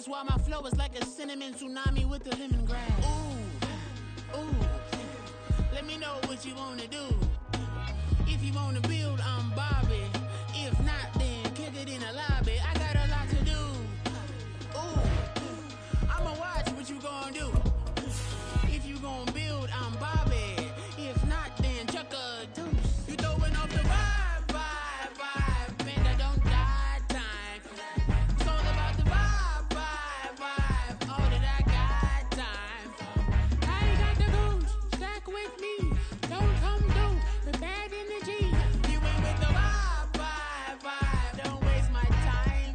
why my flow is like a cinnamon tsunami with the lemongrass. Ooh, ooh. Let me know what you wanna do. If you wanna build, I'm Bobby. If not, then kick it in the lobby. I got a lot to do. Ooh, I'ma watch what you gonna do. If you gonna build, I'm Bobby. If not, then chuck a deuce. You throwing off the vibe, and I don't got time. It's all about the vibe, all that I got time. I ain't got the goose, stack with me. Don't come through with bad energy. You ain't with the vibe, don't waste my time.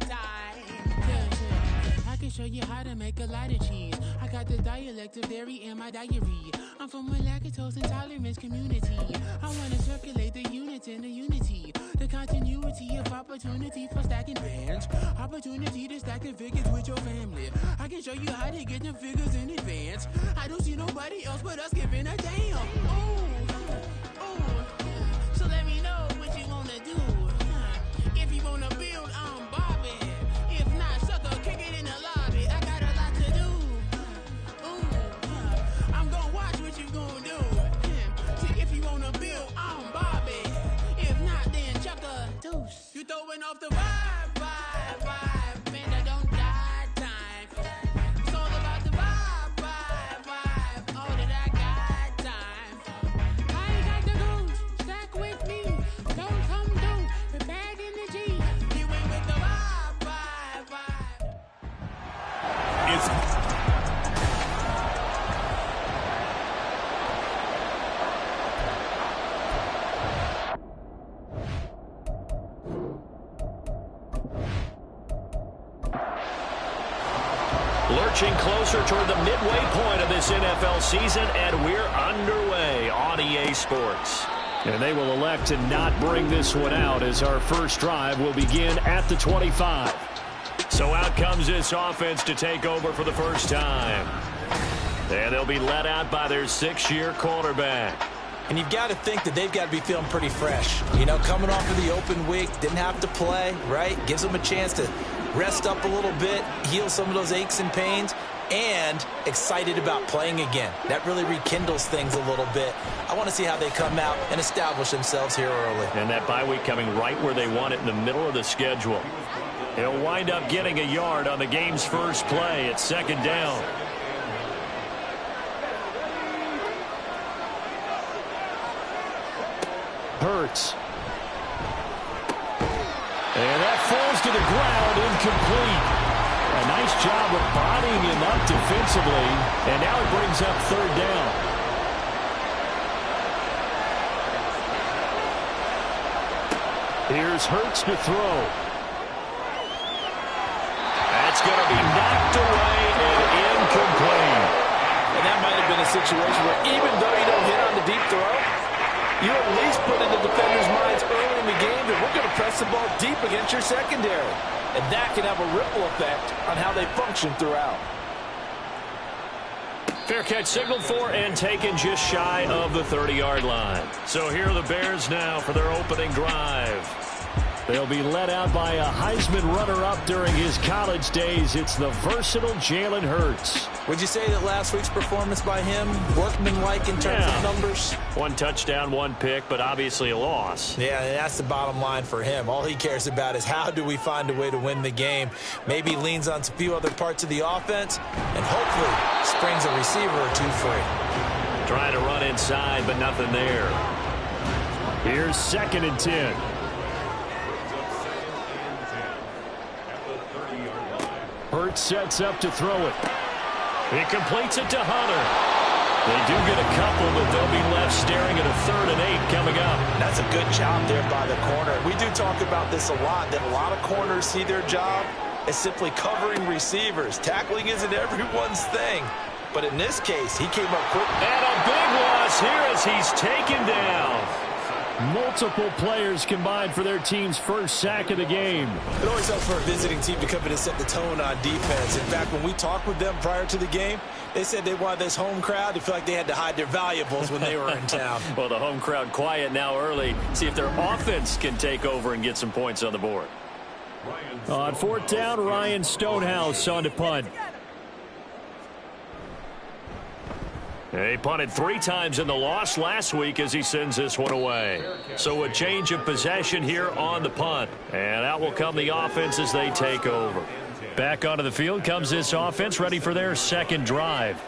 Yeah. I can show you how to make a lot of cheese. I got the dialect of dairy in my diary. I'm from a lactose intolerance community. I wanna circulate the units in the unity. The continuity of opportunity for stacking bands. Opportunity to stack the figures with your family. I can show you how to get them figures in advance. I don't see nobody else but us giving a damn. Ooh. So let me know what you wanna do. If you wanna build, I'm Bobby. If not, sucker, kick it in the lobby. I got a lot to do. I'm gonna watch what you gonna do. See, if you wanna build, I'm Bobby. If not, then chuck a deuce. You throwing off the vibe, and I don't got time. It's all about the vibe, all that I got time. I ain't got the goose, stack with me. Don't come through with bad energy. You ain't with the vibe. It's lurching closer toward the midway point of this NFL season, and we're underway on EA Sports. And they will elect to not bring this one out as our first drive will begin at the 25. So out comes this offense to take over for the first time. And they'll be let out by their 6-year quarterback. And you've got to think that they've got to be feeling pretty fresh. You know, coming off of the open week, didn't have to play, right? Gives them a chance to rest up a little bit, heal some of those aches and pains, and excited about playing again. That really rekindles things a little bit. I want to see how they come out and establish themselves here early. And that bye week coming right where they want it in the middle of the schedule. He'll wind up getting a yard on the game's first play at 2nd down. Hurts. And that falls to the ground, incomplete. A nice job of bodying him up defensively. And now it brings up 3rd down. Here's Hurts to throw. That's going to be knocked away and incomplete. And that might have been a situation where even though you don't hit on the deep throw, you at least put in the defenders' minds early in the game that we're going to press the ball deep against your secondary. And that can have a ripple effect on how they function throughout. Fair catch signaled for and taken just shy of the 30-yard line. So here are the Bears now for their opening drive. They'll be led out by a Heisman runner-up during his college days. It's the versatile Jalen Hurts. Would you say that last week's performance by him, workmanlike in terms of numbers? 1 touchdown, 1 pick, but obviously a loss. Yeah, that's the bottom line for him. All he cares about is how do we find a way to win the game. Maybe leans on a few other parts of the offense and hopefully springs a receiver or two free. Trying to run inside, but nothing there. Here's 2nd and 10. Hurts sets up to throw it. He completes it to Hunter. They do get a couple, but they'll be left staring at a 3rd and 8 coming up. That's a good job there by the corner. We do talk about this a lot, that a lot of corners see their job as simply covering receivers. Tackling isn't everyone's thing. But in this case, he came up quick. And a big loss here as he's taken down. Multiple players combined for their team's first sack of the game. It always helps for a visiting team to come in and set the tone on defense. In fact, when we talked with them prior to the game, they said they wanted this home crowd to feel like they had to hide their valuables when they were in town. Well, the home crowd quiet now early. See if their offense can take over and get some points on the board. On fourth down, Ryan Stonehouse on to punt. He punted 3 times in the loss last week as he sends this one away. So a change of possession here on the punt. And out will come the offense as they take over. Back onto the field comes this offense, ready for their second drive.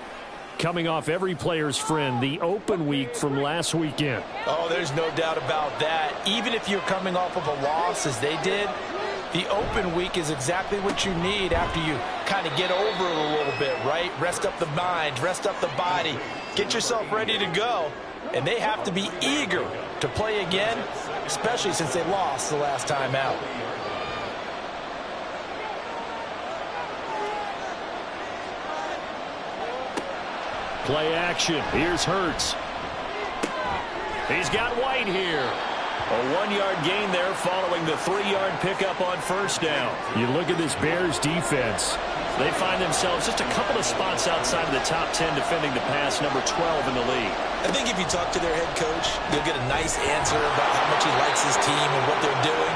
Coming off every player's friend, the open week from last weekend. Oh, there's no doubt about that. Even if you're coming off of a loss as they did, the open week is exactly what you need after you kind of get over it a little bit, right? Rest up the mind, rest up the body, get yourself ready to go. And they have to be eager to play again, especially since they lost the last time out. Play action. Here's Hurts. He's got White here. A 1-yard gain there following the 3-yard pickup on first down. You look at this Bears defense. They find themselves just a couple of spots outside of the top 10 defending the pass, number 12 in the league. I think if you talk to their head coach, you'll get a nice answer about how much he likes his team and what they're doing.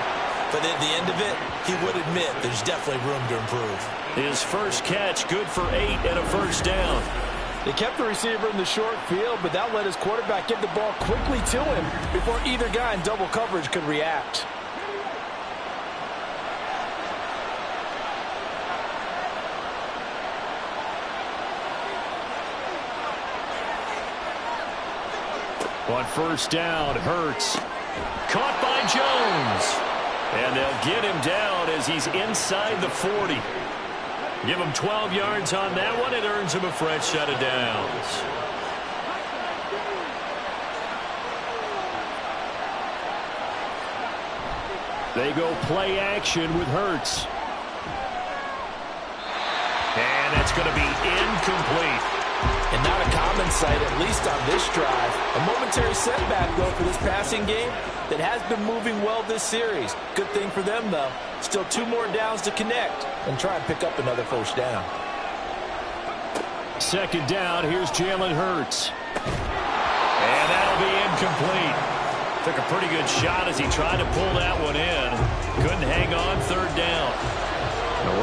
But at the end of it, he would admit there's definitely room to improve. His first catch, good for 8 and a first down. They kept the receiver in the short field, but that let his quarterback get the ball quickly to him before either guy in double coverage could react. On first down, Hurts. Caught by Jones. And they'll get him down as he's inside the 40. Give him 12 yards on that one. It earns him a fresh set of downs. They go play action with Hurts. And it's going to be incomplete. And not a common sight, at least on this drive. A momentary setback, though, for this passing game that has been moving well this series. Good thing for them, though. Still 2 more downs to connect and try and pick up another first down. Second down, here's Jalen Hurts. And that'll be incomplete. Took a pretty good shot as he tried to pull that one in. Couldn't hang on, third down.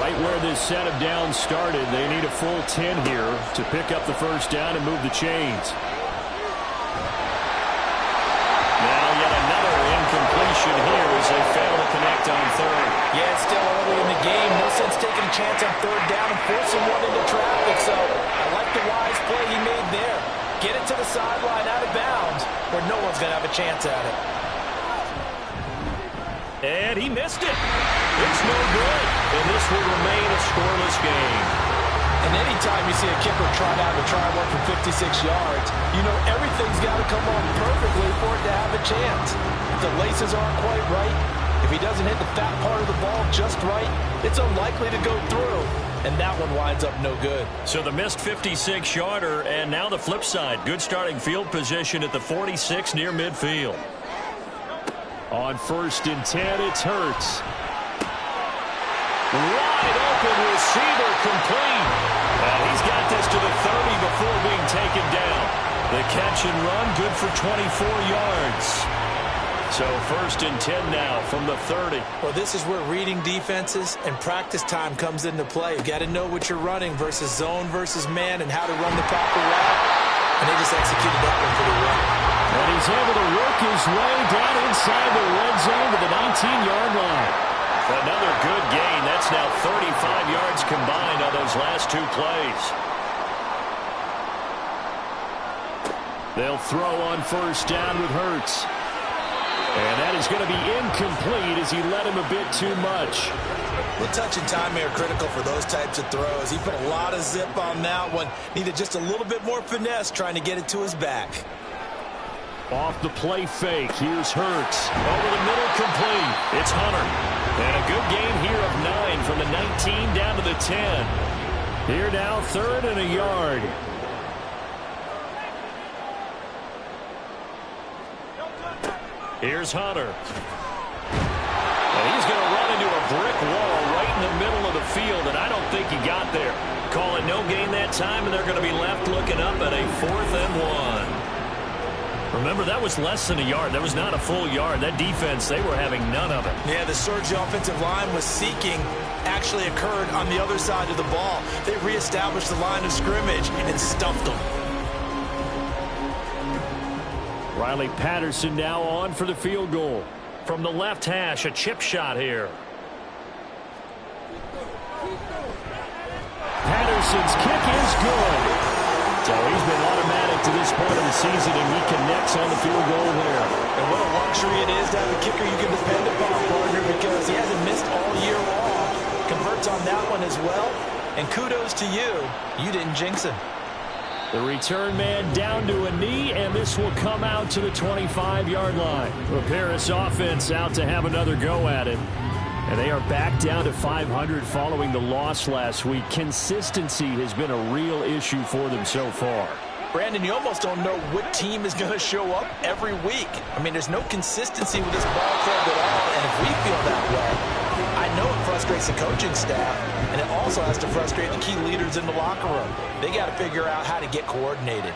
Right where this set of downs started, they need a full 10 here to pick up the first down and move the chains. Now yet another incompletion here as they fail to connect on third. Yeah, it's still early in the game. No sense taking a chance on third down and forcing one into traffic. So I like the wise play he made there. Get it to the sideline out of bounds where no one's going to have a chance at it. And he missed it. It's no good. And this will remain a scoreless game. And anytime you see a kicker trot out a try one from 56 yards, you know everything's got to come off perfectly for it to have a chance. If the laces aren't quite right, if he doesn't hit the fat part of the ball just right, it's unlikely to go through. And that one winds up no good. So the missed 56-yarder, and now the flip side. Good starting field position at the 46 near midfield. On first and 10, it's Hurts. Wide open receiver complete. And he's got this to the 30 before being taken down. The catch and run good for 24 yards. So first and 10 now from the 30. Well, this is where reading defenses and practice time comes into play. You got to know what you're running versus zone versus man and how to run the proper route. And they just executed that one pretty well. And he's able to work his way down inside the red zone to the 19-yard line. Another good gain. That's now 35 yards combined on those last 2 plays. They'll throw on first down with Hurts. And that is going to be incomplete as he led him a bit too much. The touch and timing are critical for those types of throws. He put a lot of zip on that one. Needed just a little bit more finesse trying to get it to his back. Off the play fake, here's Hurts. Over the middle, complete. It's Hunter. And a good gain here of 9 from the 19 down to the 10. Here now, 3rd and a yard. Here's Hunter. And he's going to run into a brick wall right in the middle of the field, and I don't think he got there. Call it no gain that time, and they're going to be left looking up at a 4th and 1. Remember, that was less than a yard. That was not a full yard. That defense, they were having none of it. Yeah, the surge the offensive line was seeking actually occurred on the other side of the ball. They reestablished the line of scrimmage and stuffed them. Riley Patterson now on for the field goal. From the left hash, a chip shot here. Patterson's kick is good. So he's been automatic to this point of the season, and he connects on the field goal there. And what a luxury it is to have a kicker you can depend upon, partner, because he hasn't missed all year long. Converts on that one as well. And kudos to you. You didn't jinx him. The return man down to a knee, and this will come out to the 25-yard line. The Paris offense out to have another go at it. And they are back down to 500 following the loss last week. Consistency has been a real issue for them so far. Brandon, you almost don't know what team is going to show up every week. I mean, there's no consistency with this ball club at all, and if we feel that way, I know it frustrates the coaching staff, and it also has to frustrate the key leaders in the locker room. They got to figure out how to get coordinated.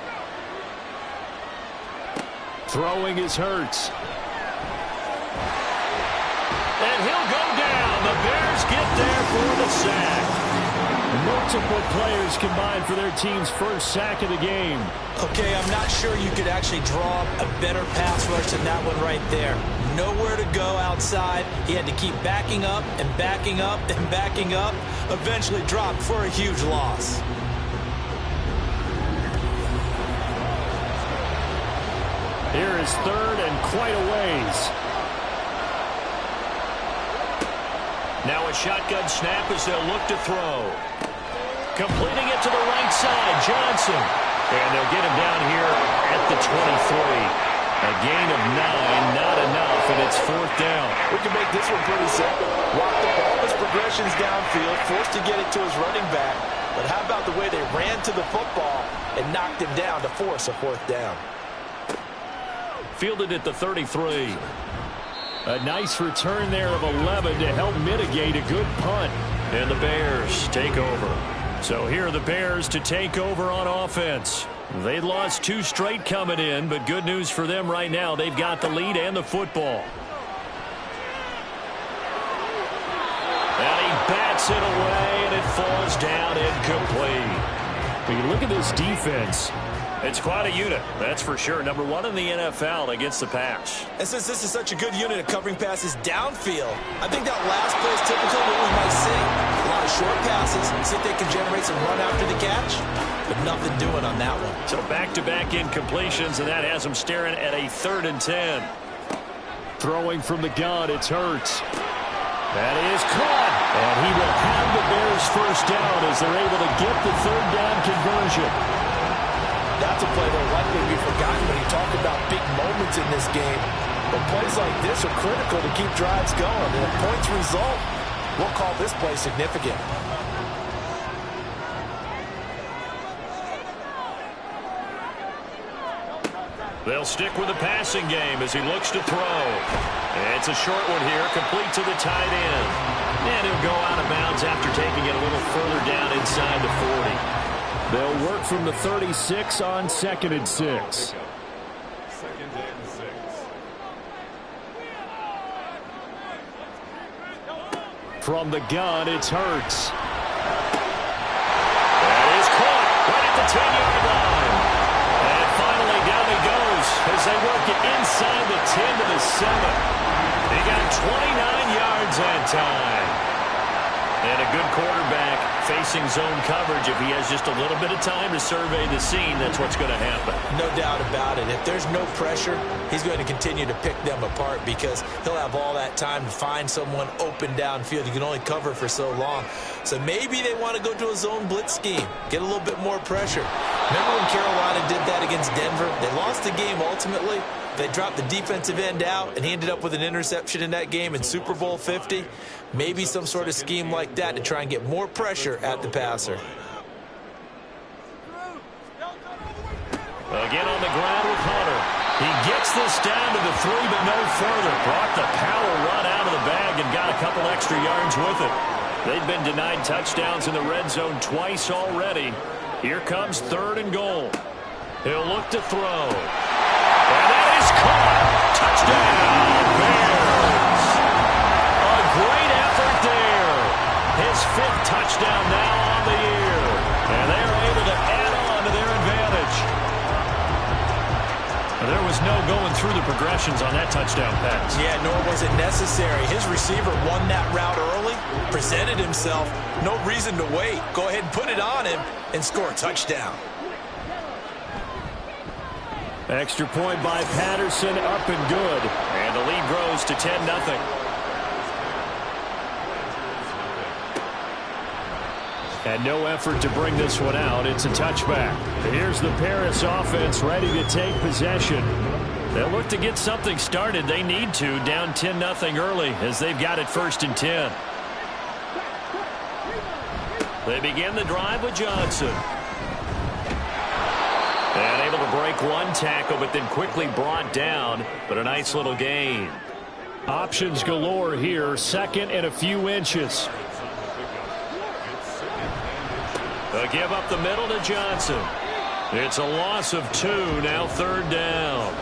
Throwing is Hurts. And he'll go down. The Bears get there for the sack. Multiple players combined for their team's first sack of the game. Okay, I'm not sure you could actually draw a better pass rush than that one right there. Nowhere to go outside. He had to keep backing up and backing up and backing up. Eventually dropped for a huge loss. Here is third and quite a ways. Now a shotgun snap as they'll look to throw. Completing it to the right side, Johnson. And they'll get him down here at the 23. A gain of 9, not enough, and it's fourth down. We can make this one pretty simple. Walk the ball as progressions downfield, forced to get it to his running back. But how about the way they ran to the football and knocked him down to force a fourth down? Fielded at the 33. A nice return there of 11 to help mitigate a good punt. And the Bears take over. So here are the Bears to take over on offense. They lost 2 straight coming in, but good news for them right now. They've got the lead and the football. And he bats it away, and it falls down incomplete. When you look at this defense, it's quite a unit, that's for sure. Number 1 in the NFL against the pass. And since this is such a good unit of covering passes downfield, I think that last play is typically what we might see. A lot of short passes, see if they can generate some run after the catch, but nothing doing on that one. So back-to-back incompletions, and that has them staring at a 3rd and 10. Throwing from the gun, it's Hurts. That is caught, and he will have the Bears first down as they're able to get the 3rd down conversion. That's a play that will likely be forgotten when you talk about big moments in this game. But plays like this are critical to keep drives going. And if points result, we'll call this play significant. They'll stick with the passing game as he looks to throw. It's a short one here, complete to the tight end. And he'll go out of bounds after taking it a little further down inside the 40. They'll work from the 36 on 2nd and 6. From the gun, it's Hurts. That is caught right at the 10-yard line. And finally down he goes as they work it inside the 10 to the 7. They got 29 yards that time. And a good quarterback facing zone coverage. If he has just a little bit of time to survey the scene, that's what's going to happen. No doubt about it. If there's no pressure, he's going to continue to pick them apart because he'll have all that time to find someone open downfield. You can only cover for so long. So maybe they want to go to a zone blitz scheme, get a little bit more pressure. Remember when Carolina did that against Denver? They lost the game ultimately. They dropped the defensive end out, and he ended up with an interception in that game in Super Bowl 50. Maybe some sort of scheme like that to try and get more pressure at the passer. Again on the ground with Hunter. He gets this down to the 3, but no further. Brought the power run out of the bag and got a couple extra yards with it. They've been denied touchdowns in the red zone twice already. Here comes 3rd and goal. He'll look to throw. And that is caught. Touchdown, Bears. A great effort there. His 5th touchdown now on the year. And they're able to add on to their advantage. There was no going through the progressions on that touchdown pass. Yeah, nor was it necessary. His receiver won that route early, presented himself. No reason to wait. Go ahead and put it on him and score a touchdown. Extra point by Patterson, up and good. And the lead grows to 10-0. And no effort to bring this one out. It's a touchback. Here's the Paris offense ready to take possession. They'll look to get something started. They need to, down 10-0 early as they've got it 1st and 10. They begin the drive with Johnson. And able to break one tackle, but then quickly brought down. But a nice little gain. Options galore here. 2nd and a few inches. They'll give up the middle to Johnson. It's a loss of 2, now 3rd down.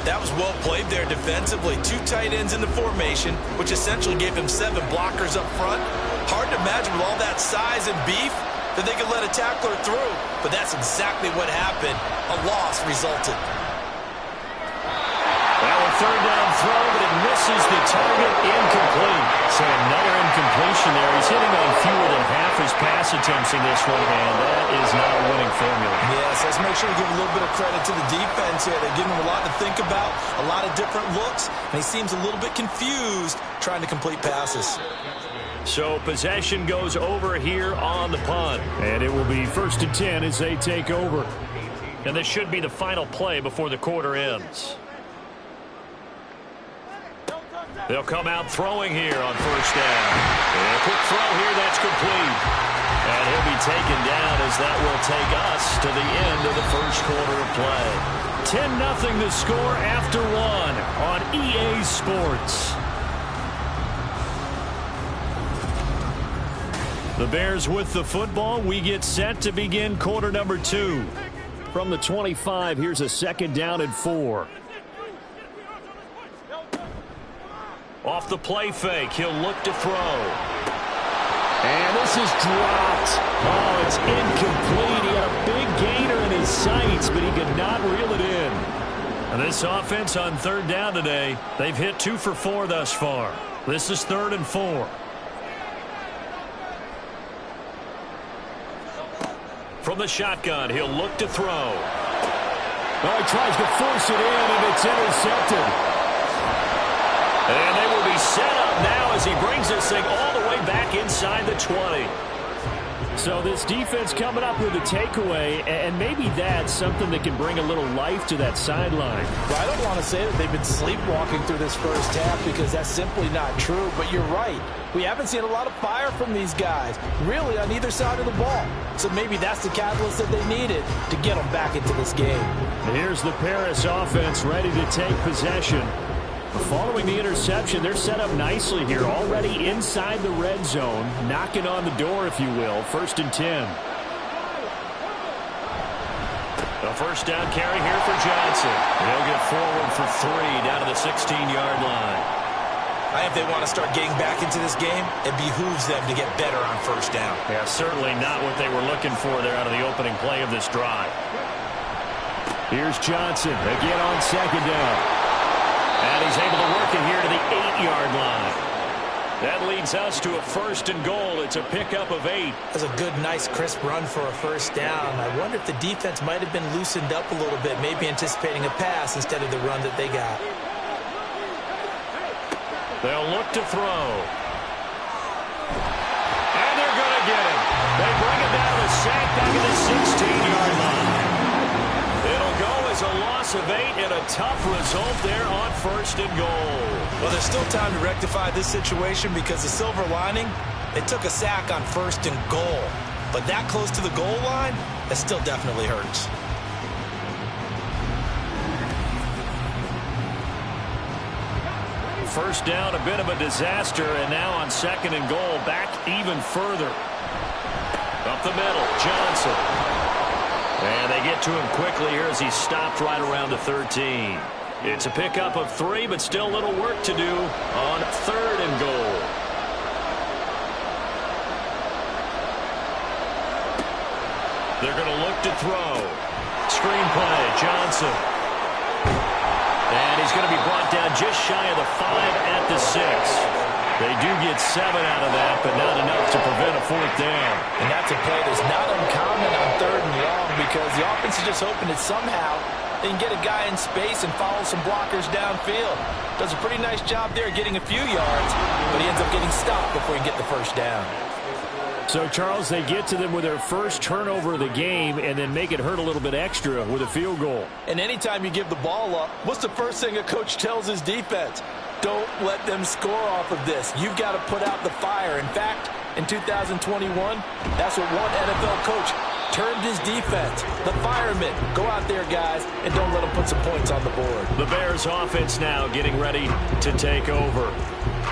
That was well played there defensively. 2 tight ends in the formation, which essentially gave them 7 blockers up front. Hard to imagine with all that size and beef that they could let a tackler through, but that's exactly what happened. A loss resulted. Well, a 3rd down throw, but it misses the target. Incomplete. So another incompletion there. He's hitting on fewer than half his pass attempts in this one, and that is not a winning formula. Yes, let's make sure we give a little bit of credit to the defense here. They're giving him a lot to think about, a lot of different looks, and he seems a little bit confused trying to complete passes. So possession goes over here on the punt. And it will be 1st and 10 as they take over. And this should be the final play before the quarter ends. They'll come out throwing here on 1st down. And a quick throw here, that's complete. And he'll be taken down as that will take us to the end of the 1st quarter of play. 10-0 the score after 1 on EA Sports. The Bears with the football. We get set to begin quarter number 2. From the 25, here's a 2nd down and 4. Off the play fake, he'll look to throw. And this is dropped. Oh, it's incomplete. He had a big gainer in his sights, but he could not reel it in. And this offense on 3rd down today, they've hit 2 for 4 thus far. This is 3rd and 4. From the shotgun, he'll look to throw. Oh, he tries to force it in, and it's intercepted. And they will be set up now as he brings this thing all the way back inside the 20. So this defense coming up with a takeaway, and maybe that's something that can bring a little life to that sideline. Well, I don't want to say that they've been sleepwalking through this 1st half because that's simply not true, but you're right. We haven't seen a lot of fire from these guys, really on either side of the ball. So maybe that's the catalyst that they needed to get them back into this game. Here's the Paris offense ready to take possession. Following the interception, they're set up nicely here, already inside the red zone, knocking on the door, if you will. 1st and 10. A 1st down carry here for Johnson. They'll get forward for 3 down to the 16-yard line. If they want to start getting back into this game, it behooves them to get better on 1st down. Yeah, certainly not what they were looking for there out of the opening play of this drive. Here's Johnson again on 2nd down. And he's able to work it here to the 8-yard line. That leads us to a 1st and goal. It's a pickup of 8. That's a good, nice, crisp run for a 1st down. I wonder if the defense might have been loosened up a little bit, maybe anticipating a pass instead of the run that they got. They'll look to throw. And they're going to get him. They bring him down to sack back at the 16-yard line. It'll go as a loss of 8 and a tough result there on 1st and goal. Well, there's still time to rectify this situation because the silver lining, they took a sack on 1st and goal. But that close to the goal line, that still definitely hurts. First down, a bit of a disaster, and now on 2nd and goal, back even further. Up the middle, Johnson. And they get to him quickly here as he stopped right around the 13. It's a pickup of 3, but still a little work to do on 3rd and goal. They're going to look to throw. Screenplay, Johnson. And he's going to be brought down just shy of the 5 at the 6. They do get 7 out of that, but not enough to prevent a 4th down. And that's a play that's not uncommon on 3rd and long because the offense is just hoping that somehow they can get a guy in space and follow some blockers downfield. Does a pretty nice job there getting a few yards, but he ends up getting stopped before he can get the first down. So, Charles, they get to them with their first turnover of the game and then make it hurt a little bit extra with a field goal. And anytime you give the ball up, what's the first thing a coach tells his defense? Don't let them score off of this. You've got to put out the fire. In fact, in 2021, that's what one NFL coach termed his defense. The firemen. Go out there, guys, and don't let them put some points on the board. The Bears offense now getting ready to take over.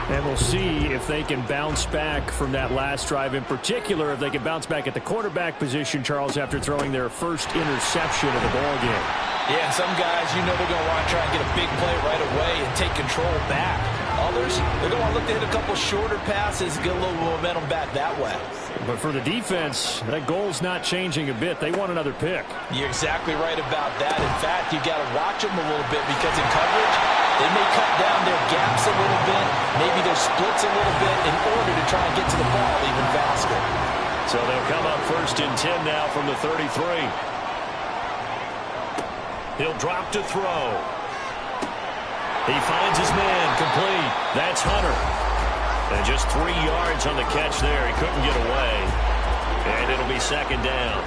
And we'll see if they can bounce back from that last drive. In particular, if they can bounce back at the quarterback position, Charles, after throwing their first interception of the ball game. Yeah, some guys, you know they're going to want to try and get a big play right away and take control back. Others, they're going to want to look to hit a couple shorter passes, get a little momentum back that way. But for the defense, that goal's not changing a bit. They want another pick. You're exactly right about that. In fact, you got to watch them a little bit because in coverage, they may cut down their gaps a little bit, maybe their splits a little bit in order to try and get to the ball even faster. So they'll come up 1st and 10 now from the 33. He'll drop to throw. He finds his man complete. That's Hunter. And just 3 yards on the catch there. He couldn't get away. And it'll be 2nd down.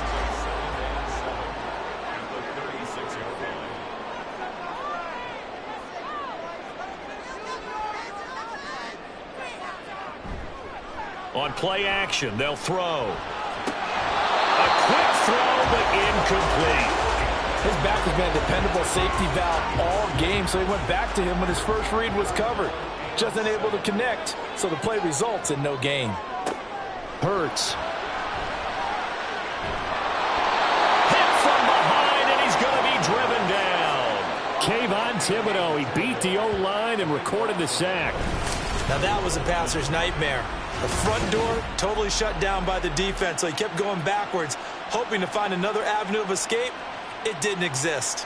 On play action, they'll throw. A quick throw, but incomplete. His back has been a dependable safety valve all game, so he went back to him when his first read was covered. Just unable to connect, so the play results in no gain. Hurts. Hit from behind, and he's going to be driven down. Kayvon Thibodeaux, he beat the O-line and recorded the sack. Now that was a passer's nightmare. The front door totally shut down by the defense, so he kept going backwards, hoping to find another avenue of escape. It didn't exist.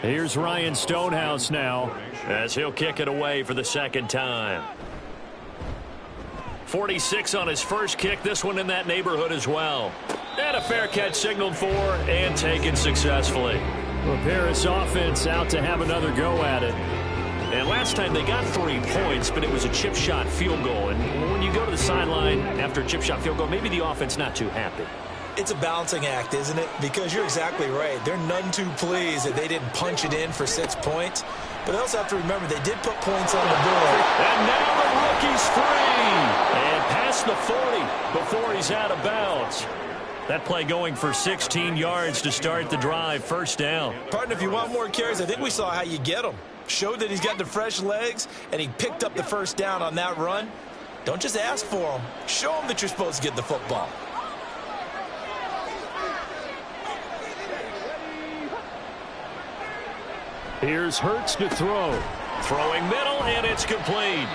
Here's Ryan Stonehouse now as he'll kick it away for the 2nd time. 46 on his first kick. This one in that neighborhood as well. And a fair catch signaled for and taken successfully. The Paris offense out to have another go at it. And last time they got 3 points, but it was a chip shot field goal. And when you go to the sideline after a chip shot field goal, maybe the offense not too happy. It's a balancing act, isn't it? Because you're exactly right. They're none too pleased that they didn't punch it in for 6 points. But they also have to remember they did put points on the board. And now the rookie's free. And past the 40 before he's out of bounds. That play going for 16 yards to start the drive. 1st down. Partner, if you want more carries, I think we saw how you get them. Showed that he's got the fresh legs, and he picked up the 1st down on that run. Don't just ask for them. Show them that you're supposed to get the football. Here's Hurts to throw. Throwing middle, and it's complete.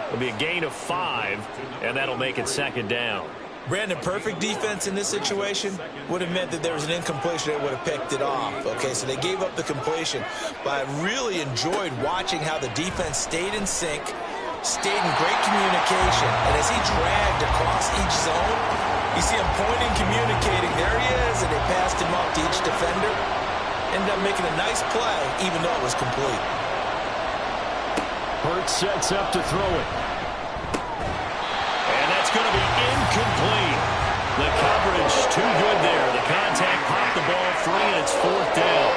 It'll be a gain of 5, and that'll make it 2nd down. Brandon, perfect defense in this situation would have meant that there was an incompletion that would have picked it off. Okay, so they gave up the completion. But I really enjoyed watching how the defense stayed in sync, stayed in great communication. And as he dragged across each zone, you see him pointing, communicating. There he is, and they passed him up to each defender. Ended up making a nice play, even though it was complete. Hurts sets up to throw it. And that's going to be incomplete. The coverage too good there. The contact popped the ball free, and it's 4th down.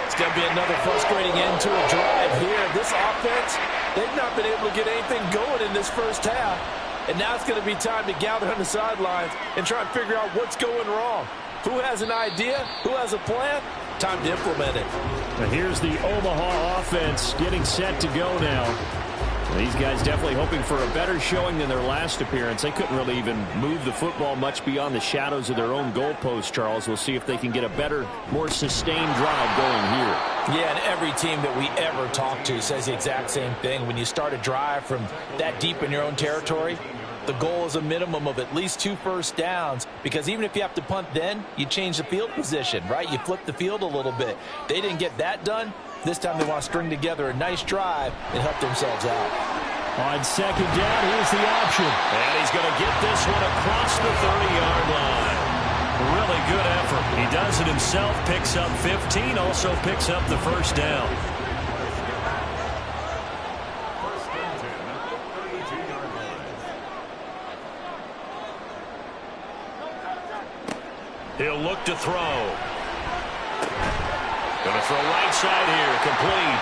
It's going to be another frustrating end to a drive here. This offense, they've not been able to get anything going in this first half. And now it's going to be time to gather on the sidelines and try and figure out what's going wrong. Who has an idea? Who has a plan? Time to implement it. And here's the Omaha offense getting set to go now. These guys definitely hoping for a better showing than their last appearance. They couldn't really even move the football much beyond the shadows of their own goalpost, Charles. We'll see if they can get a better, more sustained drive going here. Yeah, and every team that we ever talk to says the exact same thing. When you start a drive from that deep in your own territory, the goal is a minimum of at least 2 first downs, because even if you have to punt then, you change the field position, right? You flip the field a little bit. They didn't get that done. This time they want to string together a nice drive and help themselves out. On second down, here's the option. And he's going to get this one across the 30-yard line. Really good effort. He does it himself, picks up 15, also picks up the first down. He'll look to throw. Going to throw right side here, complete.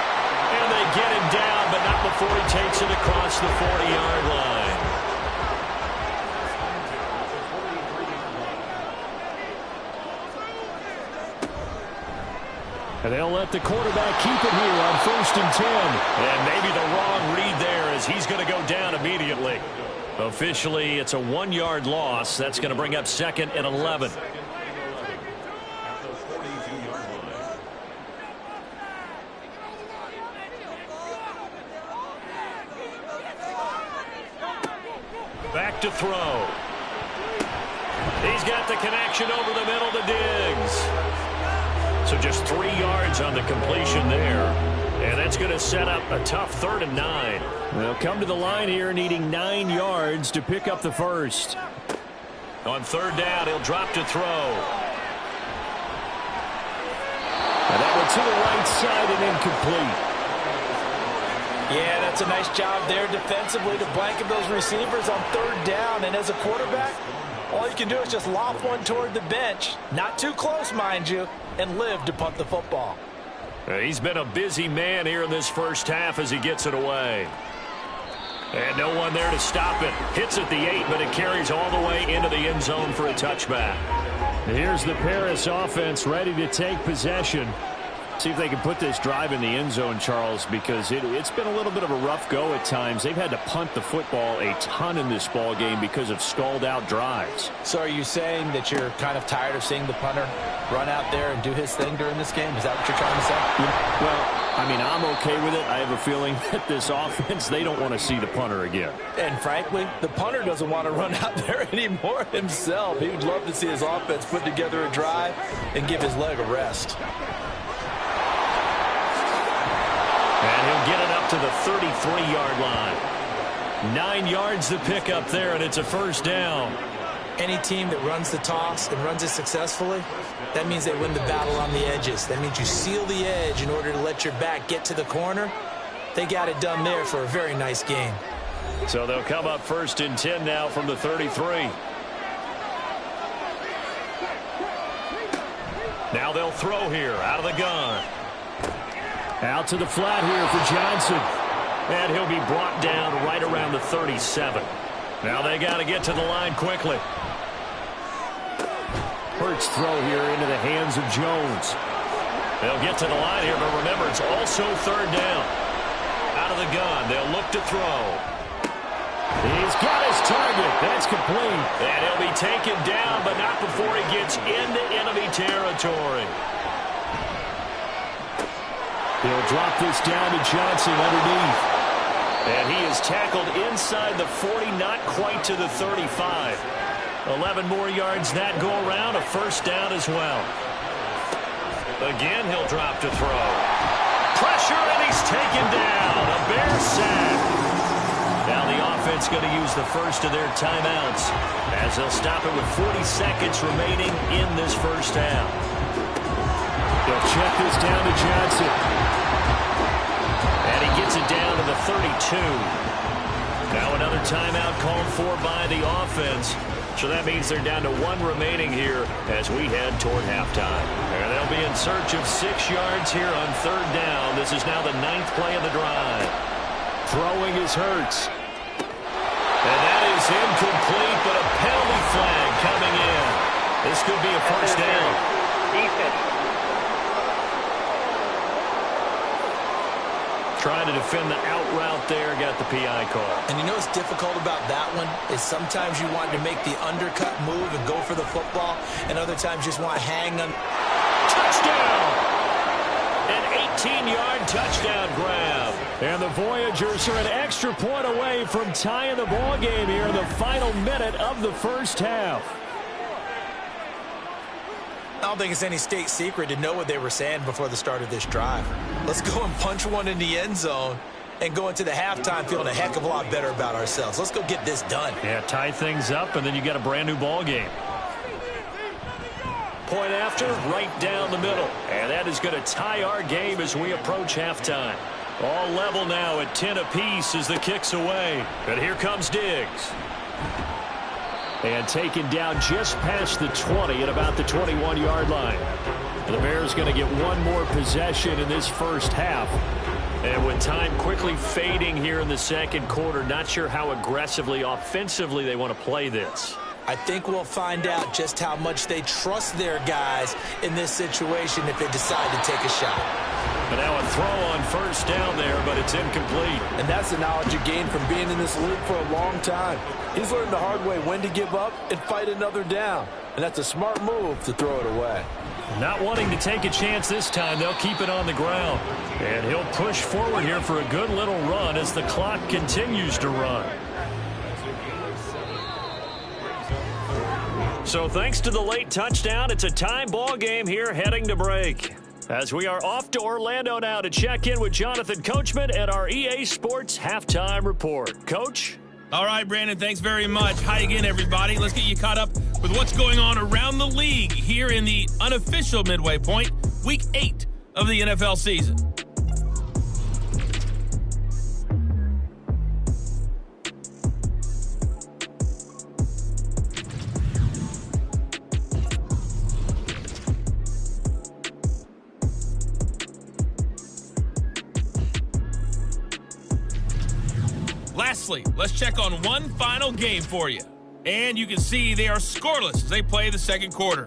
And they get him down, but not before he takes it across the 40-yard line. And they'll let the quarterback keep it here on 1st and 10. And maybe the wrong read there, as he's going to go down immediately. Officially, it's a 1-yard loss. That's going to bring up 2nd and 11. Back to throw. He's got the connection over the middle to Diggs. So just 3 yards on the completion there. And that's going to set up a tough 3rd and 9. They'll come to the line here needing 9 yards to pick up the first. On 3rd down, he'll drop to throw. And that one to the right side and incomplete. Yeah, that's a nice job there defensively to blanket those receivers on 3rd down. And as a quarterback, all you can do is just lob one toward the bench. Not too close, mind you, and live to punt the football. He's been a busy man here in this first half as he gets it away. And no one there to stop it. Hits at the 8, but it carries all the way into the end zone for a touchback. Here's the Paris offense ready to take possession. See if they can put this drive in the end zone, Charles, because it's been a little bit of a rough go at times. They've had to punt the football a ton in this ball game because of stalled-out drives. So are you saying that you're kind of tired of seeing the punter run out there and do his thing during this game? Is that what you're trying to say? Well, I mean, I'm okay with it. I have a feeling that this offense, they don't want to see the punter again. And frankly, the punter doesn't want to run out there anymore himself. He would love to see his offense put together a drive and give his leg a rest. And he'll get it up to the 33-yard line. 9 yards to pick up there, and it's a first down. Any team that runs the toss and runs it successfully, that means they win the battle on the edges. That means you seal the edge in order to let your back get to the corner. They got it done there for a very nice game. So they'll come up 1st and 10 now from the 33. Now they'll throw here out of the gun. Out to the flat here for Johnson. And he'll be brought down right around the 37. Now they got to get to the line quickly. Hurts throw here into the hands of Jones. They'll get to the line here, but remember, it's also 3rd down. Out of the gun, they'll look to throw. He's got his target. That's complete. And he'll be taken down, but not before he gets into enemy territory. He'll drop this down to Johnson underneath. And he is tackled inside the 40, not quite to the 35. 11 more yards that go around, a first down as well. Again, he'll drop to throw. Pressure, and he's taken down. A Bear sack. Now the offense going to use the first of their timeouts as they'll stop it with 40 seconds remaining in this first half. They'll check this down to Johnson. And he gets it down to the 32. Now another timeout called for by the offense. So that means they're down to 1 remaining here as we head toward halftime. And they'll be in search of 6 yards here on 3rd down. This is now the 9th play of the drive. Throwing is Hurts. And that is incomplete, but a penalty flag coming in. This could be a first down. Defense. Trying to defend the out route there, got the PI call. And you know what's difficult about that one is sometimes you want to make the undercut move and go for the football, and other times you just want to hang on. Touchdown! An 18-yard touchdown grab. And the Voyagers are an extra point away from tying the ball game here in the final minute of the first half. I don't think it's any state secret to know what they were saying before the start of this drive. Let's go and punch one in the end zone and go into the halftime feeling a heck of a lot better about ourselves. Let's go get this done. Yeah, tie things up, and then you get a brand new ball game. Point after, right down the middle. And that is going to tie our game as we approach halftime. All level now at 10 apiece as the kick's away. And here comes Diggs. And taken down just past the 20 at about the 21-yard line. And the Bears going to get one more possession in this first half. And with time quickly fading here in the second quarter, not sure how aggressively, offensively they want to play this. I think we'll find out just how much they trust their guys in this situation if they decide to take a shot. But now a throw on first down there, but it's incomplete. And that's the knowledge you gain from being in this league for a long time. He's learned the hard way when to give up and fight another down. And that's a smart move to throw it away. Not wanting to take a chance this time, they'll keep it on the ground. And he'll push forward here for a good little run as the clock continues to run. So thanks to the late touchdown, it's a time ball game here heading to break. As we are off to Orlando now to check in with Jonathan Coachman at our EA Sports Halftime Report. Coach? All right, Brandon, thanks very much. Hi again, everybody. Let's get you caught up with what's going on around the league here in the unofficial midway point, Week 8 of the NFL season. Lastly, let's check on one final game for you. And you can see they are scoreless as they play the second quarter.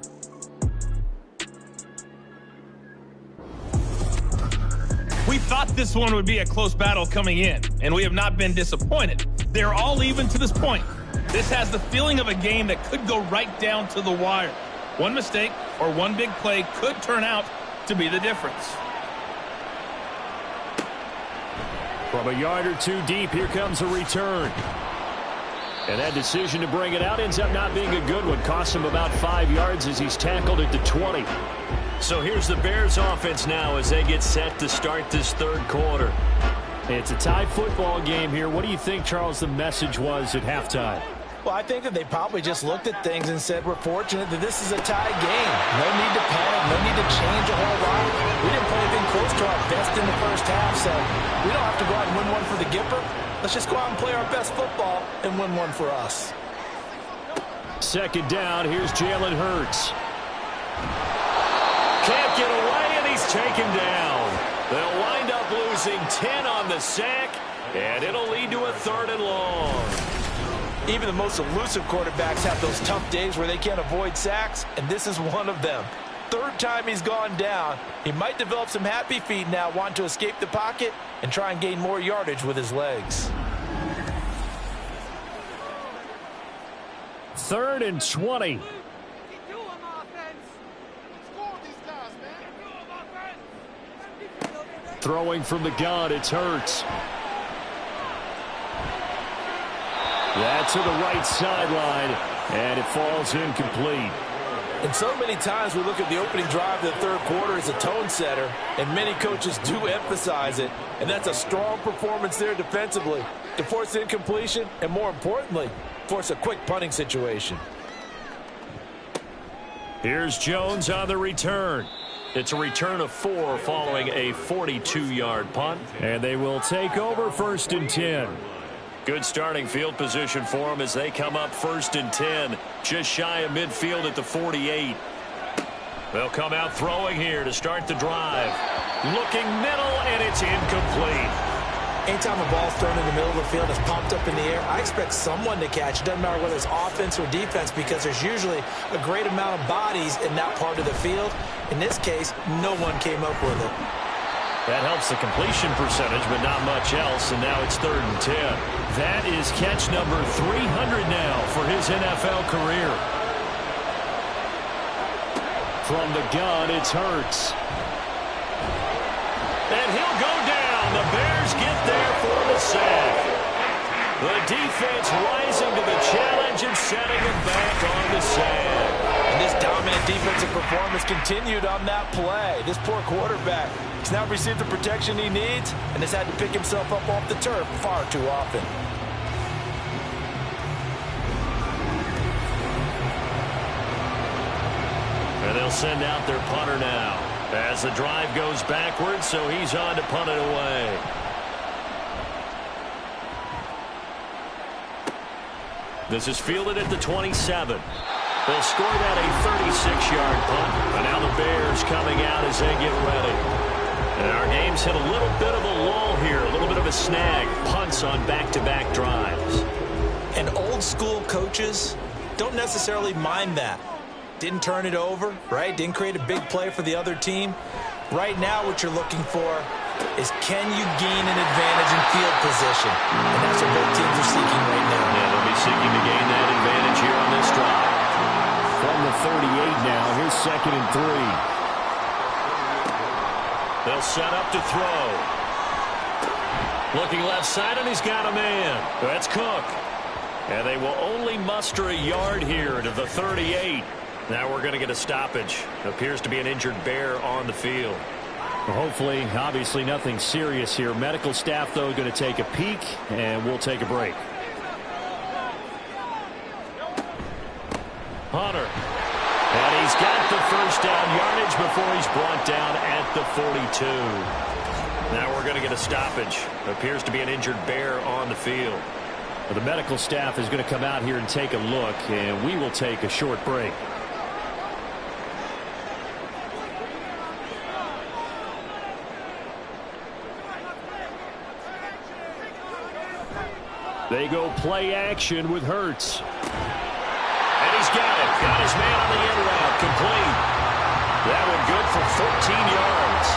We thought this one would be a close battle coming in, and we have not been disappointed. They're all even to this point. This has the feeling of a game that could go right down to the wire. One mistake or one big play could turn out to be the difference. From a yard or two deep, here comes a return. And that decision to bring it out ends up not being a good one. Costs him about 5 yards as he's tackled at the 20. So here's the Bears offense now as they get set to start this third quarter. It's a tie football game here. What do you think, Charles, the message was at halftime? Well, I think that they probably just looked at things and said, we're fortunate that this is a tie game. No need to panic, no need to change a whole lot. We didn't play anything close to our best in the first half, so we don't have to go out and win one for the Gipper. Let's just go out and play our best football and win one for us. Second down, here's Jalen Hurts. Can't get away, and he's taken down. They'll wind up losing 10 on the sack, and it'll lead to a 3rd and long. Even the most elusive quarterbacks have those tough days where they can't avoid sacks, and this is one of them. Third time he's gone down. He might develop some happy feet now, wanting to escape the pocket and try and gain more yardage with his legs. 3rd and 20. Throwing from the gun, it's Hurts. That's to the right sideline, and it falls incomplete. And so many times we look at the opening drive of the third quarter as a tone setter, and many coaches do emphasize it. And that's a strong performance there defensively to force incompletion and, more importantly, force a quick punting situation. Here's Jones on the return. It's a return of 4 following a 42-yard punt. And they will take over 1st and 10. Good starting field position for them as they come up 1st and 10. Just shy of midfield at the 48. They'll come out throwing here to start the drive. Looking middle, and it's incomplete. Anytime a ball's thrown in the middle of the field, it's popped up in the air, I expect someone to catch. It doesn't matter whether it's offense or defense because there's usually a great amount of bodies in that part of the field. In this case, no one came up with it. That helps the completion percentage, but not much else, and now it's 3rd and 10. That is catch number 300 now for his NFL career. From the gun, it's Hurts. And he'll go down. The Bears get there for the sack. The defense rising to the challenge and setting him back on the sand. And this dominant defensive performance continued on that play. This poor quarterback has now received the protection he needs and has had to pick himself up off the turf far too often. And they'll send out their punter now as the drive goes backwards, so he's on to punt it away. This is fielded at the 27. They'll score that a 36-yard punt. And now the Bears coming out as they get ready. And our game's hit a little bit of a lull here, a little bit of a snag. Punts on back-to-back drives. And old-school coaches don't necessarily mind that. Didn't turn it over, right? Didn't create a big play for the other team. Right now what you're looking for is can you gain an advantage in field position? And that's what both teams are seeking right now. Yeah, they'll be seeking to gain that advantage here on this drive. From the 38 now, here's 2nd and 3. They'll set up to throw. Looking left side, and he's got a man. That's Cook. And they will only muster a yard here to the 38. Now we're going to get a stoppage. Appears to be an injured Bear on the field. Well, hopefully, obviously nothing serious here. Medical staff, though, going to take a peek, and we'll take a break. Hunter. And he's got the first down yardage before he's brought down at the 42. Now we're going to get a stoppage. Appears to be an injured Bear on the field. Well, the medical staff is going to come out here and take a look, and we will take a short break. They go play action with Hurts. And he's got it. Got his man on the end route. Complete. That one good for 14 yards.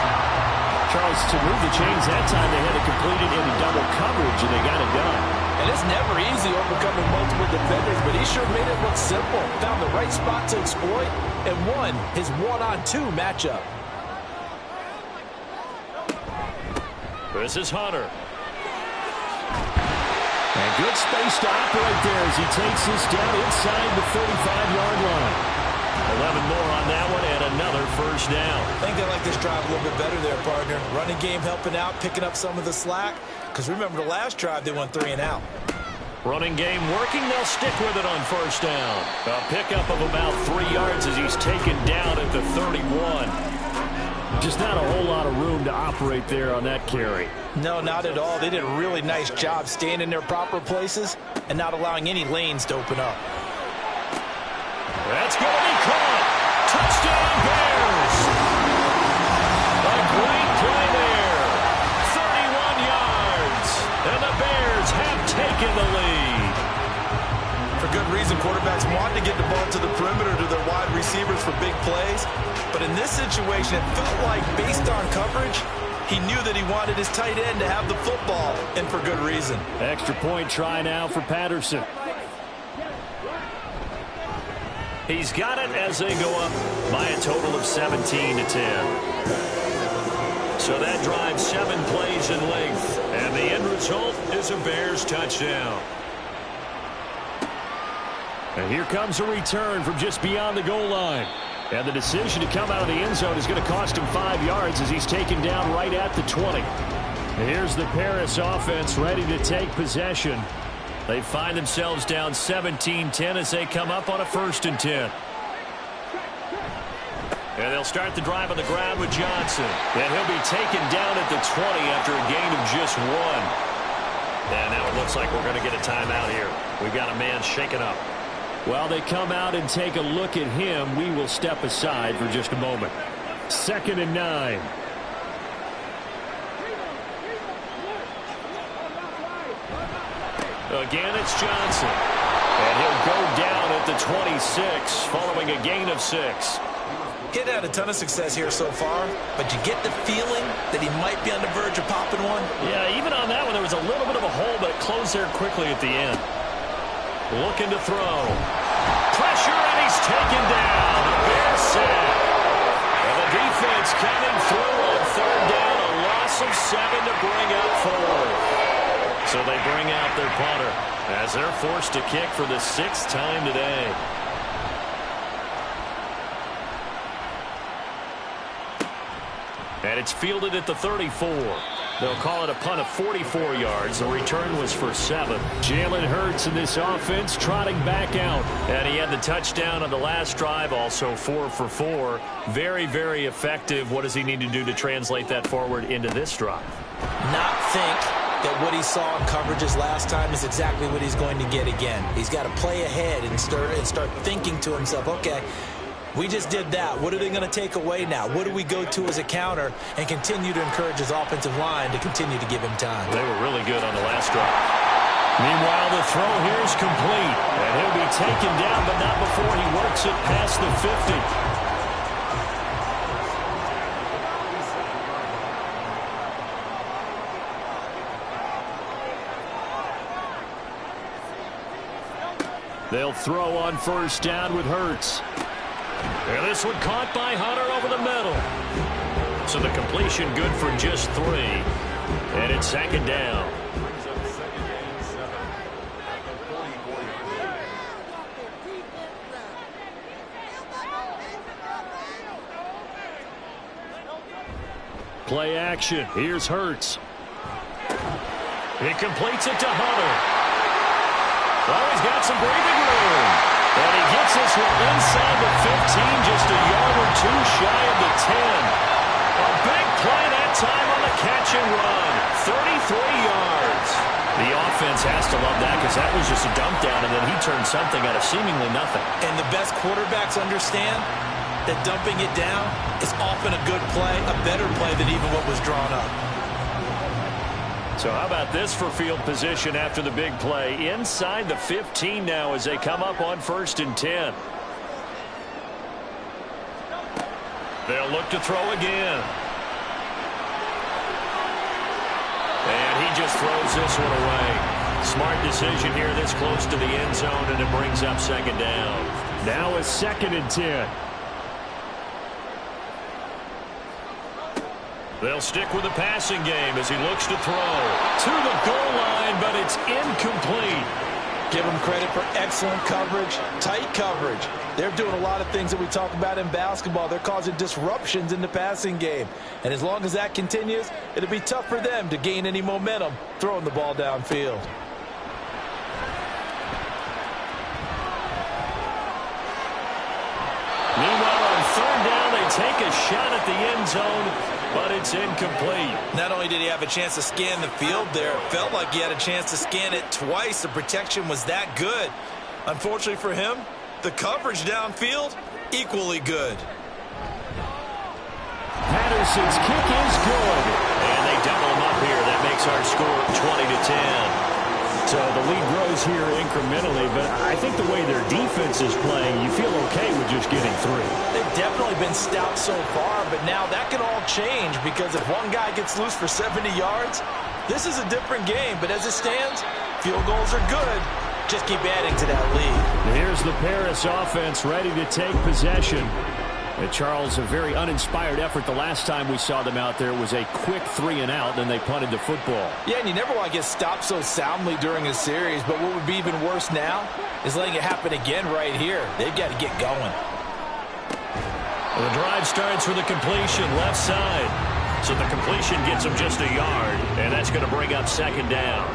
Charles, to move the chains that time, they had to complete it into double coverage, and they got it done. And it's never easy overcoming multiple defenders, but he sure made it look simple. Found the right spot to exploit and won his one-on-two matchup. This is Hunter. And good space to operate there as he takes this down inside the 35-yard line. 11 more on that one and another first down. I think they like this drive a little bit better there, partner. Running game helping out, picking up some of the slack. Because remember the last drive, they went 3 and out. Running game working. They'll stick with it on first down. A pickup of about 3 yards as he's taken down at the 31. Just not a whole lot of room to operate there on that carry. No, not at all. They did a really nice job staying in their proper places and not allowing any lanes to open up. That's going to be caught. Touchdown, Bears. A great play there. 31 yards. And the Bears have taken the lead. For good reason, quarterbacks want to get the ball to the perimeter to their wide receivers for big plays. But in this situation, it felt like, based on coverage, he knew that he wanted his tight end to have the football, and for good reason. Extra point try now for Patterson. He's got it as they go up by a total of 17-10. So that drives 7 plays in length, and the end result is a Bears touchdown. And here comes a return from just beyond the goal line. And the decision to come out of the end zone is going to cost him 5 yards as he's taken down right at the 20. And here's the Paris offense ready to take possession. They find themselves down 17-10 as they come up on a 1st and 10. And they'll start the drive on the ground with Johnson. And he'll be taken down at the 20 after a gain of just 1. And now it looks like we're going to get a timeout here. We've got a man shaken up. While they come out and take a look at him, we will step aside for just a moment. 2nd and 9. Again, it's Johnson. And he'll go down at the 26 following a gain of 6. He hadn't had a ton of success here so far, but you get the feeling that he might be on the verge of popping one. Yeah, even on that one, there was a little bit of a hole, but it closed there quickly at the end. Looking to throw. Pressure, and he's taken down. The Bears sack. And the defense coming through on third down. A loss of 7 to bring up 4. So they bring out their punter as they're forced to kick for the 6th time today. And it's fielded at the 34. They'll call it a punt of 44 yards. The return was for 7. Jalen Hurts in this offense trotting back out. And he had the touchdown on the last drive, also 4 for 4. Very, very effective. What does he need to do to translate that forward into this drive? Not think that what he saw in coverages last time is exactly what he's going to get again. He's got to play ahead and start thinking to himself, okay, we just did that. What are they going to take away now? What do we go to as a counter? And continue to encourage his offensive line to continue to give him time. They were really good on the last drive. Meanwhile, the throw here is complete. And he'll be taken down, but not before he works it past the 50. They'll throw on first down with Hurts. And this one caught by Hunter over the middle. So the completion good for just 3. And it's 2nd down. Play action. Here's Hurts. He completes it to Hunter. Well, he's got some breathing room. And he gets this one inside the 15, just a yard or 2 shy of the 10. A big play that time on the catch and run. 33 yards. The offense has to love that because that was just a dump down, and then he turned something out of seemingly nothing. And the best quarterbacks understand that dumping it down is often a good play, a better play than even what was drawn up. So how about this for field position after the big play? Inside the 15 now as they come up on 1st and 10. They'll look to throw again. And he just throws this one away. Smart decision here this close to the end zone, and it brings up 2nd down. Now a 2nd and 10. They'll stick with the passing game as he looks to throw to the goal line, but it's incomplete. Give him credit for excellent coverage, tight coverage. They're doing a lot of things that we talk about in basketball. They're causing disruptions in the passing game. And as long as that continues, it'll be tough for them to gain any momentum throwing the ball downfield. Meanwhile, on 3rd down, they take a shot at the end zone, but it's incomplete. Not only did he have a chance to scan the field there, it felt like he had a chance to scan it twice. The protection was that good. Unfortunately for him, the coverage downfield, equally good. Patterson's kick is good. And they double him up here. That makes our score 20-10. So the lead grows here incrementally, but I think the way their defense is playing, you feel okay with just getting 3. They've definitely been stout so far, but now that can all change because if one guy gets loose for 70 yards, this is a different game. But as it stands, field goals are good. Just keep adding to that lead. Here's the Paris offense ready to take possession. And Charles, a very uninspired effort the last time we saw them out there was a quick 3 and out, then they punted the football. Yeah, and you never want to get stopped so soundly during a series, but what would be even worse now is letting it happen again right here. They've got to get going. The drive starts with a completion left side. So the completion gets them just a yard, and that's going to bring up 2nd down.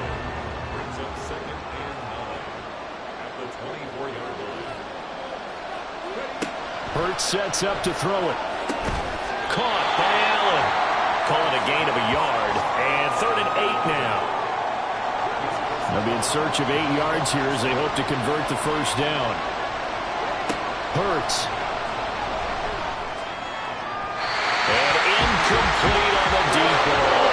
Hurts sets up to throw it. Caught by Allen. Call it a gain of a yard. And 3rd and 8 now. They'll be in search of 8 yards here as they hope to convert the first down. Hurts. And incomplete on the deep ball.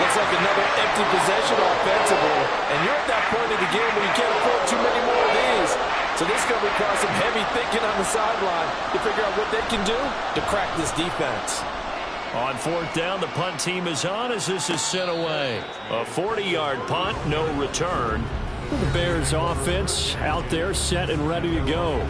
Looks like another empty possession offensively. And you're at that point of the game where you can't afford too many more of these. So this is going to require some heavy thinking on the sideline to figure out what they can do to crack this defense. On fourth down, the punt team is on as this is sent away. A 40-yard punt, no return. The Bears offense out there set and ready to go.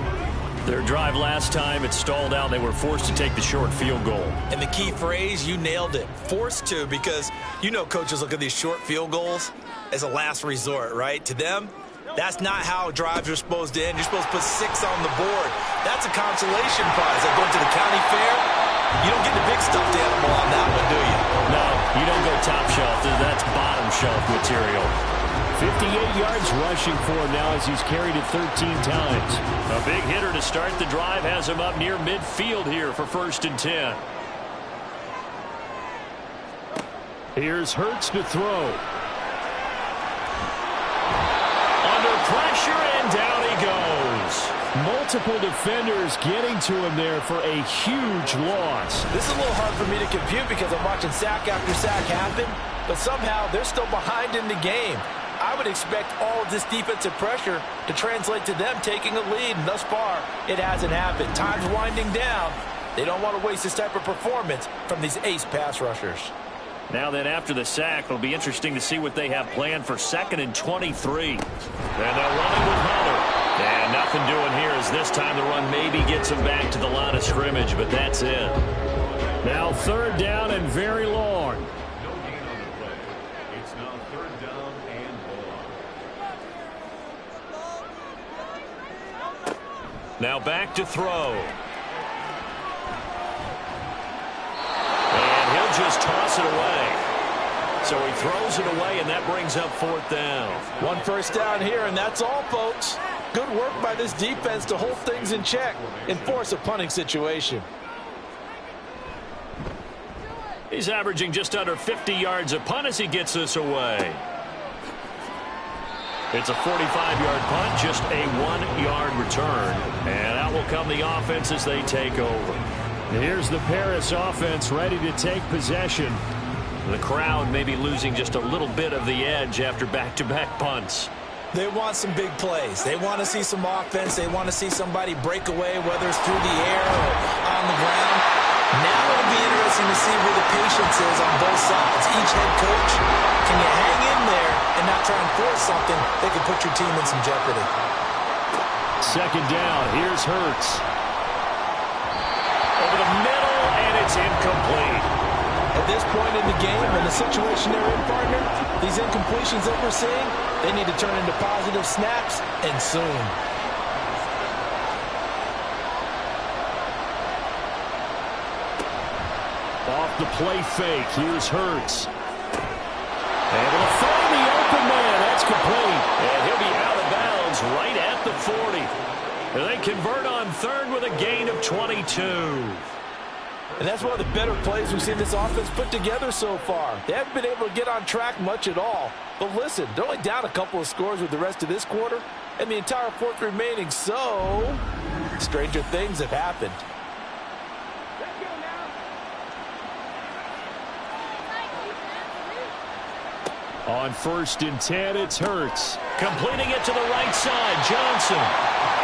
Their drive last time, it stalled out. They were forced to take the short field goal. And the key phrase, you nailed it, forced to, because you know coaches look at these short field goals as a last resort, right? To them, that's not how drives are supposed to end. You're supposed to put 6 on the board. That's a consolation prize. Like going to the county fair, you don't get the big stuffed animal on that one, do you? No, you don't go top shelf. That's bottom shelf material. 58 yards rushing for him now as he's carried it 13 times. A big hitter to start the drive has him up near midfield here for 1st and 10. Here's Hurts to throw. Under pressure, and down he goes. Multiple defenders getting to him there for a huge loss. This is a little hard for me to compute because I'm watching sack after sack happen, but somehow they're still behind in the game. I would expect all of this defensive pressure to translate to them taking a lead, and thus far, it hasn't happened. Time's winding down. They don't want to waste this type of performance from these ace pass rushers. Now then, after the sack, it'll be interesting to see what they have planned for 2nd and 23. And they're running with Hunter. And nothing doing here as this time the run maybe gets them back to the line of scrimmage, but that's it. Now 3rd down and very long. It's now 3rd down and long. Now back to throw. Just toss it away. So he throws it away, and that brings up 4th down. 1 first down here, and that's all, folks. Good work by this defense to hold things in check and force a punting situation. He's averaging just under 50 yards a punt as he gets this away. It's a 45-yard punt, just a 1-yard return. And out will come the offense as they take over. Here's the Paris offense ready to take possession. The crowd may be losing just a little bit of the edge after back-to-back punts. They want some big plays. They want to see some offense. They want to see somebody break away, whether it's through the air or on the ground. Now it'll be interesting to see where the patience is on both sides. Each head coach, can you hang in there and not try and force something that could put your team in some jeopardy? 2nd down. Here's Hurts. Over the middle, and it's incomplete. At this point in the game and the situation they're in, partner, these incompletions that we're seeing, they need to turn into positive snaps, and soon. Off the play fake, here's Hurts. Able to find the open man, that's complete. And he'll be out of bounds right at the 40. And they convert on 3rd with a gain of 22. And that's one of the better plays we've seen this offense put together so far. They haven't been able to get on track much at all. But listen, they're only down a couple of scores with the rest of this quarter, and the entire 4th remaining, so stranger things have happened. On 1st and 10, it's Hurts. Completing it to the right side, Johnson.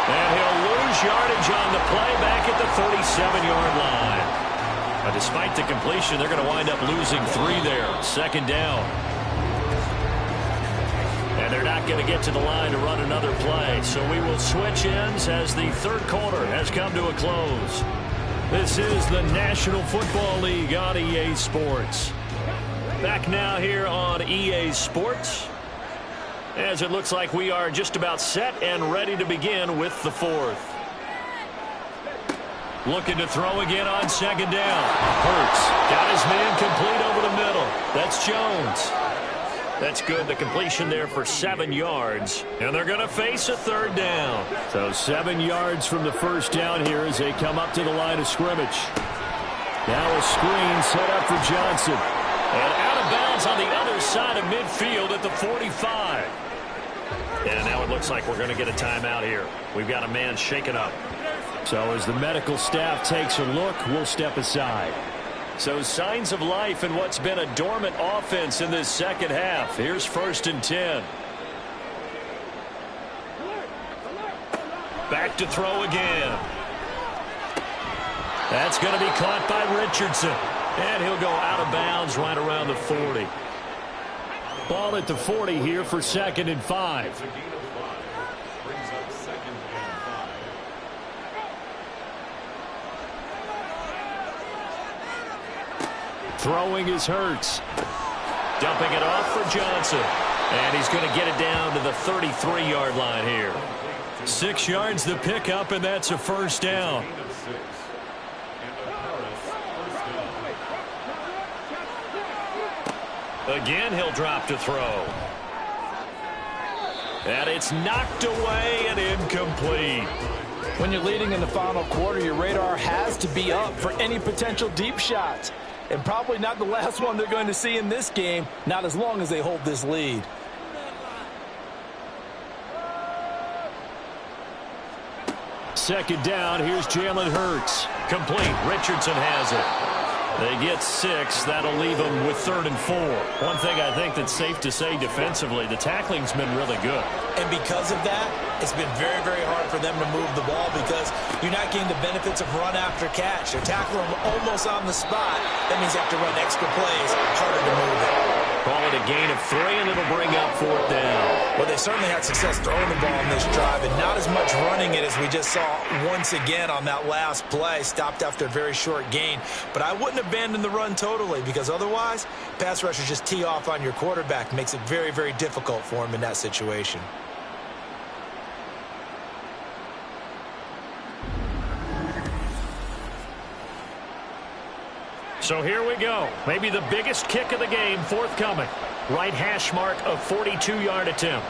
And he'll lose yardage on the play back at the 37-yard line. But despite the completion, they're going to wind up losing 3 there. 2nd down. And they're not going to get to the line to run another play. So we will switch ends as the 3rd quarter has come to a close. This is the National Football League on EA Sports. Back now here on EA Sports, as it looks like we are just about set and ready to begin with the 4th. Looking to throw again on 2nd down. Hurts got his man complete over the middle. That's Jones. That's good. The completion there for 7 yards. And they're going to face a 3rd down. So 7 yards from the 1st down here as they come up to the line of scrimmage. Now a screen set up for Johnson. And out of bounds on the other side of midfield at the 45. And now it looks like we're going to get a timeout here. We've got a man shaken up. So as the medical staff takes a look, we'll step aside. So signs of life in what's been a dormant offense in this 2nd half. Here's 1st and 10. Back to throw again. That's going to be caught by Richardson. And he'll go out of bounds right around the 40. Ball at the 40 here for 2nd and 5. Throwing is Hurts. Dumping it off for Johnson. And he's going to get it down to the 33-yard line here. 6 yards the pickup, and that's a first down. Again, he'll drop to throw. And it's knocked away and incomplete. When you're leading in the final quarter, your radar has to be up for any potential deep shots. And probably not the last one they're going to see in this game, not as long as they hold this lead. Second down, here's Jalen Hurts. Complete, Richardson has it. They get 6. That'll leave them with 3rd and 4. One thing I think that's safe to say defensively, the tackling's been really good. And because of that, it's been very, very hard for them to move the ball because you're not getting the benefits of run after catch. They're tackling them almost on the spot. That means you have to run extra plays, harder to move it. Call it a gain of 3, and it'll bring up 4th down. Well, they certainly had success throwing the ball in this drive, and not as much running it as we just saw once again on that last play. Stopped after a very short gain. But I wouldn't abandon the run totally because otherwise, pass rushers just tee off on your quarterback. Makes it very, very difficult for him in that situation. So here we go. Maybe the biggest kick of the game forthcoming. Right hash mark of 42-yard attempt.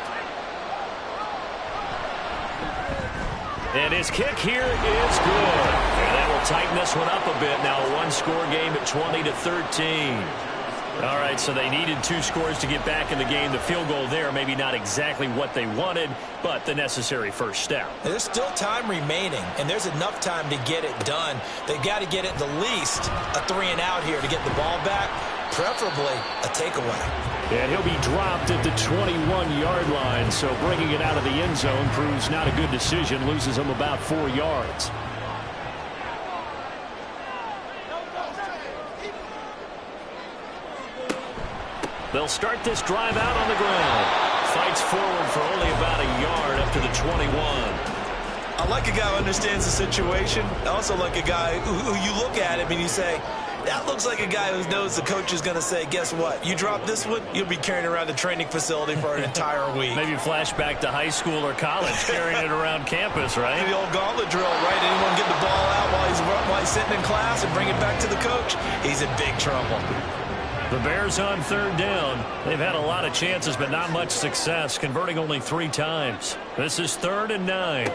And his kick here is good. And that will tighten this one up a bit. Now a one-score game at 20-13. All right, so they needed 2 scores to get back in the game. The field goal there, maybe not exactly what they wanted, but the necessary first step. There's still time remaining, and there's enough time to get it done. They've got to get it the least a 3-and-out here to get the ball back, preferably a takeaway. And he'll be dropped at the 21-yard line, so bringing it out of the end zone proves not a good decision, loses him about 4 yards. They'll start this drive out on the ground. Fights forward for only about a yard up to the 21. I like a guy who understands the situation. I also like a guy who you look at him and you say, that looks like a guy who knows the coach is going to say, guess what? You drop this one, you'll be carrying around the training facility for an entire week. Maybe flashback to high school or college, carrying it around campus, right? The old gauntlet drill, right? Anyone get the ball out while he's sitting in class and bring it back to the coach? He's in big trouble. The Bears on 3rd down. They've had a lot of chances, but not much success, converting only 3 times. This is 3rd and 9.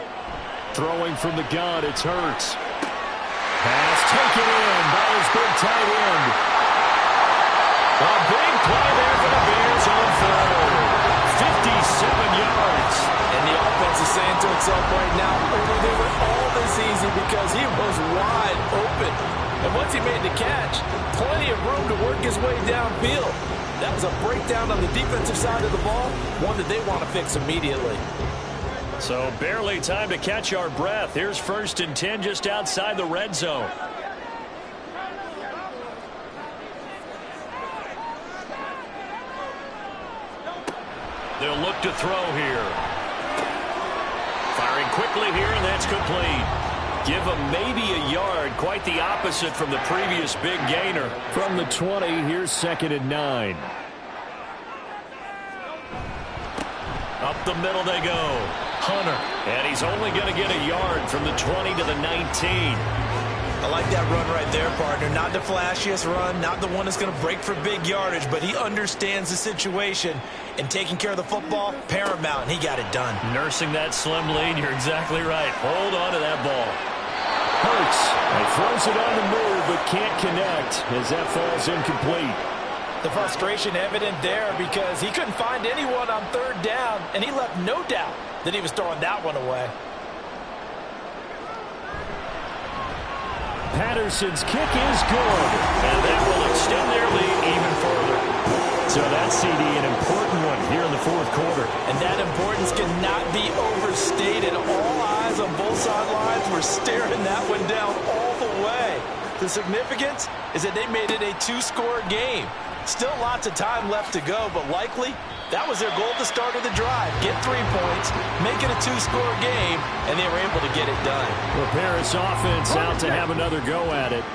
Throwing from the gun, it's Hurts. Pass taken in by his big tight end. A big play there for the Bears on 3rd. 57 yards. And the offense is saying to itself right now, they were all this easy because he was wide open. And once he made the catch, plenty of room to work his way downfield. That was a breakdown on the defensive side of the ball, one that they want to fix immediately. So barely time to catch our breath. Here's 1st and 10 just outside the red zone. They'll look to throw here. Firing quickly here, and that's complete. Give him maybe a yard, quite the opposite from the previous big gainer. From the 20, here's 2nd and 9. Up the middle they go. Hunter, and he's only going to get a yard from the 20 to the 19. I like that run right there, partner. Not the flashiest run, not the one that's going to break for big yardage, but he understands the situation, and taking care of the football, paramount, and he got it done. Nursing that slim lead, you're exactly right. Hold on to that ball. Hurts, and throws it on the move, but can't connect as that falls incomplete. The frustration evident there because he couldn't find anyone on 3rd down, and he left no doubt that he was throwing that one away. Patterson's kick is good, and that will extend their lead even further. So that CD, an important one here in the fourth quarter. And that importance cannot be overstated. All eyes on both sidelines were staring that one down all the way. The significance is that they made it a two-score game. Still lots of time left to go, but likely that was their goal at the start of the drive. Get 3 points, make it a two-score game, and they were able to get it done. The Paris offense out to have another go at it.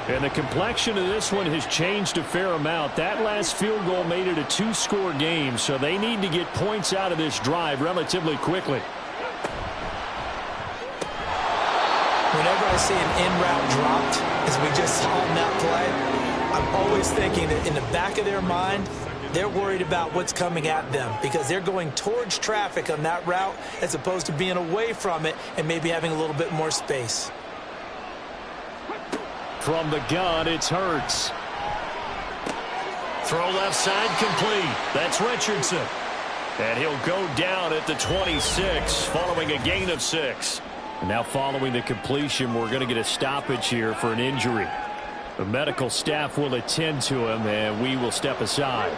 And the complexion of this one has changed a fair amount. That last field goal made it a two-score game, so they need to get points out of this drive relatively quickly. Whenever I see an in-route dropped, as we just saw in that play, I'm always thinking that in the back of their mind, they're worried about what's coming at them because they're going towards traffic on that route as opposed to being away from it and maybe having a little bit more space. From the gun, it's Hurts. Throw left side complete. That's Richardson. And he'll go down at the 26 following a gain of 6. And now following the completion, we're going to get a stoppage here for an injury. The medical staff will attend to him, and we will step aside.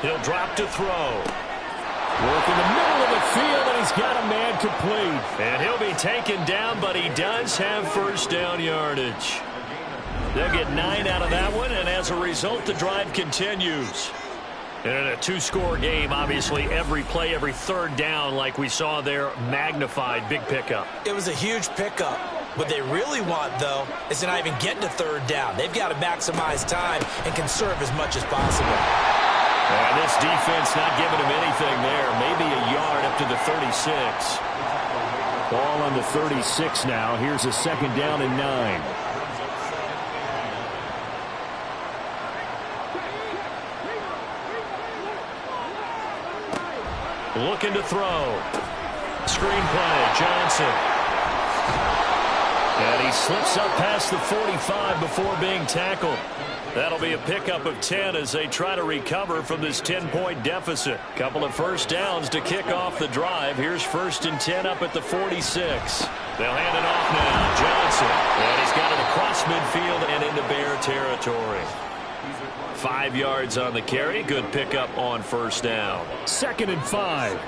He'll drop to throw. Work in the middle of the field, and he's got a man complete. And he'll be taken down, but he does have first down yardage. They'll get 9 out of that one, and as a result, the drive continues. And in a two-score game, obviously, every play, every third down, like we saw there, magnified, big pickup. It was a huge pickup. What they really want, though, is to not even get to third down. They've got to maximize time and conserve as much as possible. And this defense not giving him anything there. Maybe a yard up to the 36. Ball on the 36 now. Here's a second down and 9. Looking to throw. Screen play, Johnson. And he slips up past the 45 before being tackled. That'll be a pickup of 10 as they try to recover from this 10-point deficit. Couple of first downs to kick off the drive. Here's 1st and 10 up at the 46. They'll hand it off now. Johnson. And he's got it across midfield and into Bear territory. 5 yards on the carry. Good pickup on first down. 2nd and 5.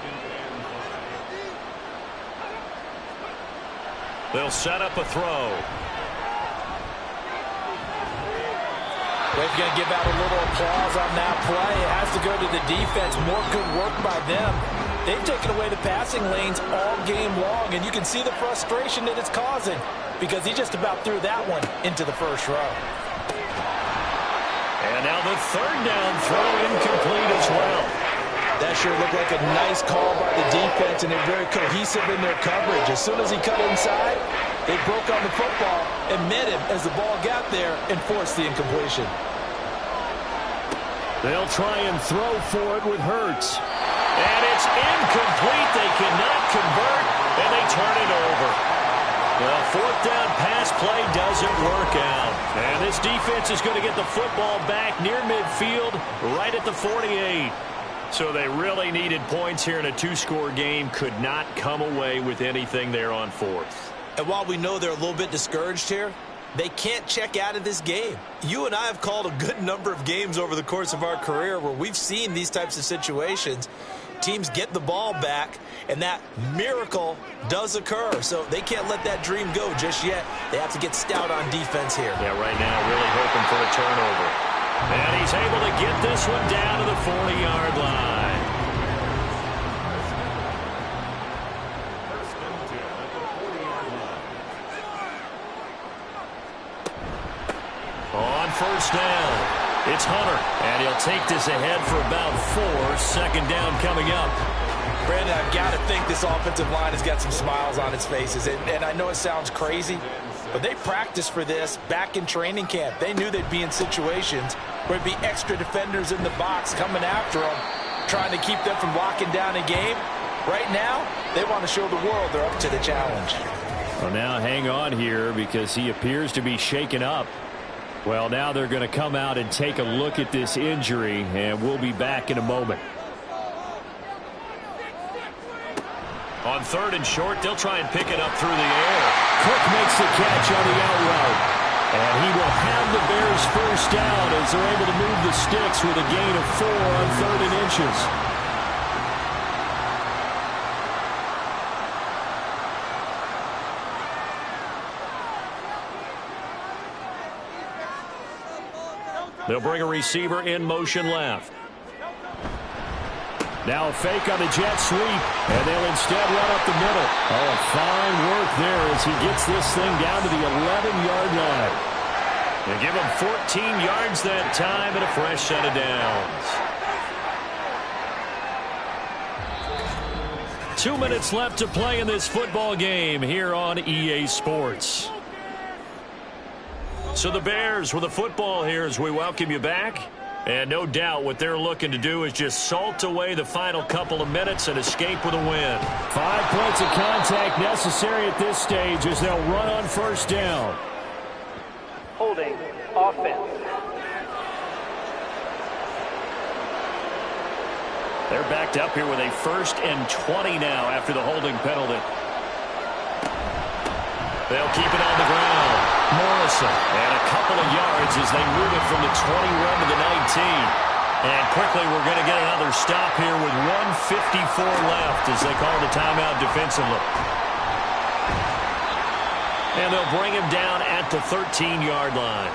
They'll set up a throw. They're going to give out a little applause on that play. It has to go to the defense. More good work by them. They've taken away the passing lanes all game long, and you can see the frustration that it's causing because he just about threw that one into the first row. And now the third down throw incomplete as well. That sure looked like a nice call by the defense, and they're very cohesive in their coverage. As soon as he cut inside, they broke on the football and met him as the ball got there and forced the incompletion. They'll try and throw for it with Hurts. And it's incomplete. They cannot convert, and they turn it over. The 4th down pass play doesn't work out. And this defense is going to get the football back near midfield, right at the 48. So they really needed points here in a two-score game. Could not come away with anything there on 4th. And while we know they're a little bit discouraged here, they can't check out of this game. You and I have called a good number of games over the course of our career where we've seen these types of situations. Teams get the ball back, and that miracle does occur. So they can't let that dream go just yet. They have to get stout on defense here. Yeah, right now really hoping for a turnover. And he's able to get this one down to the 40-yard line. On first down, it's Hunter, and he'll take this ahead for about 4. Second down coming up. Brandon, I've got to think this offensive line has got some smiles on its faces. And I know it sounds crazy, but they practiced for this back in training camp. They knew they'd be in situations where there'd be extra defenders in the box coming after them, trying to keep them from locking down a game. Right now, they want to show the world they're up to the challenge. Well, now hang on here because he appears to be shaken up. Well, now they're going to come out and take a look at this injury, and we'll be back in a moment. On 3rd and short, they'll try and pick it up through the air. Cook makes the catch on the out route. And he will have the Bears first down as they're able to move the sticks with a gain of 4 on 3rd and inches. They'll bring a receiver in motion left. Now a fake on the jet sweep, and they'll instead run up the middle. Oh, fine work there as he gets this thing down to the 11-yard line. They give him 14 yards that time and a fresh set of downs. 2 minutes left to play in this football game here on EA Sports. So the Bears with the football here as we welcome you back. And no doubt what they're looking to do is just salt away the final couple of minutes and escape with a win. 5 points of contact necessary at this stage as they'll run on first down. Holding offense. They're backed up here with a 1st and 20 now after the holding penalty. They'll keep it on the ground. Morrison, and a couple of yards as they move it from the 21 to the 19. And quickly we're going to get another stop here with 1:54 left as they call the timeout defensively. And they'll bring him down at the 13-yard line.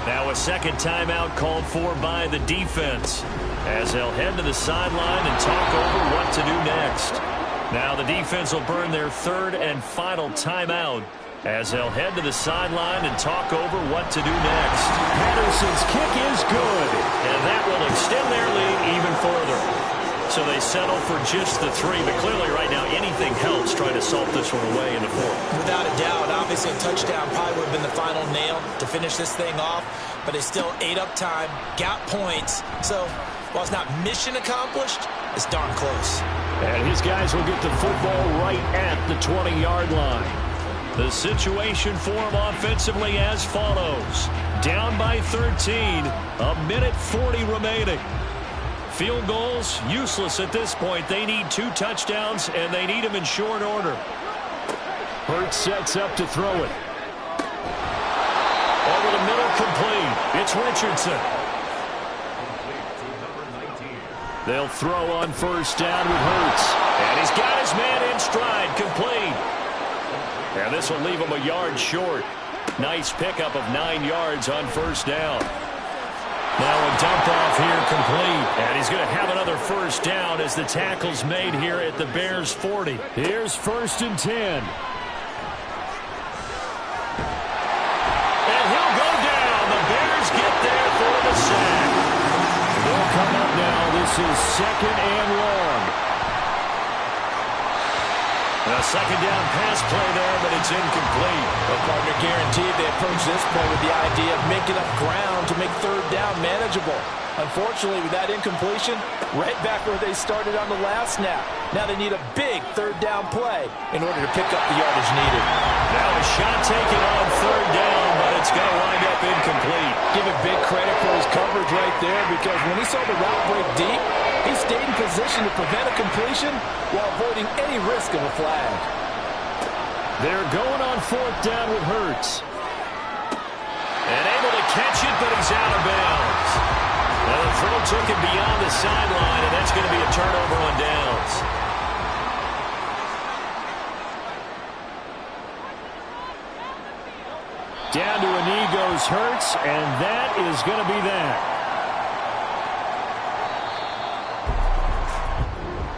Now a second timeout called for by the defense as they'll head to the sideline and talk over what to do next. Now the defense will burn their 3rd and final timeout as they'll head to the sideline and talk over what to do next. Patterson's kick is good, and that will extend their lead even further. So they settle for just the 3, but clearly right now anything helps trying to salt this one away in the 4th. Without a doubt, obviously a touchdown probably would have been the final nail to finish this thing off, but they still ate up time, got points. So while it's not mission accomplished, it's darn close. And his guys will get the football right at the 20-yard line. The situation for him offensively as follows. Down by 13, 1:40 remaining. Field goals, useless at this point. They need 2 touchdowns, and they need them in short order. Hurts sets up to throw it. Over the middle, complete. It's Richardson. They'll throw on first down with Hurts. And he's got his man in stride, complete. And this will leave him a yard short. Nice pickup of 9 yards on first down. Now a dump off here complete. And he's going to have another first down as the tackle's made here at the Bears 40. Here's 1st and 10. And he'll go down. The Bears get there for the sack. They'll come up now. This is 2nd and long. A second down pass play there, but it's incomplete. Well, partner, guaranteed they approach this play with the idea of making up ground to make 3rd down manageable. Unfortunately, with that incompletion, right back where they started on the last snap. Now they need a big 3rd down play in order to pick up the yardage needed. Now a shot taken on 3rd down, but it's going to wind up incomplete. Give him big credit for his coverage right there, because when he saw the route break deep, he stayed in position to prevent a completion while avoiding any risk of a flag. They're going on 4th down with Hurts. And able to catch it, but he's out of bounds. Now the throw took him beyond the sideline, and that's going to be a turnover on downs. Down to a knee goes Hurts, and that is going to be that.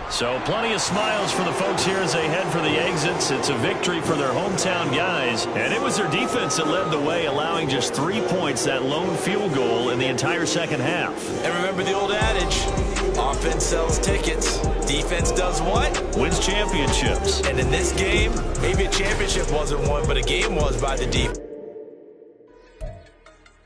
So plenty of smiles for the folks here as they head for the exits. It's a victory for their hometown guys. And it was their defense that led the way, allowing just 3 points, that lone field goal in the entire second half. And remember the old adage, offense sells tickets. Defense does what? Wins championships. And in this game, maybe a championship wasn't won, but a game was by the defense.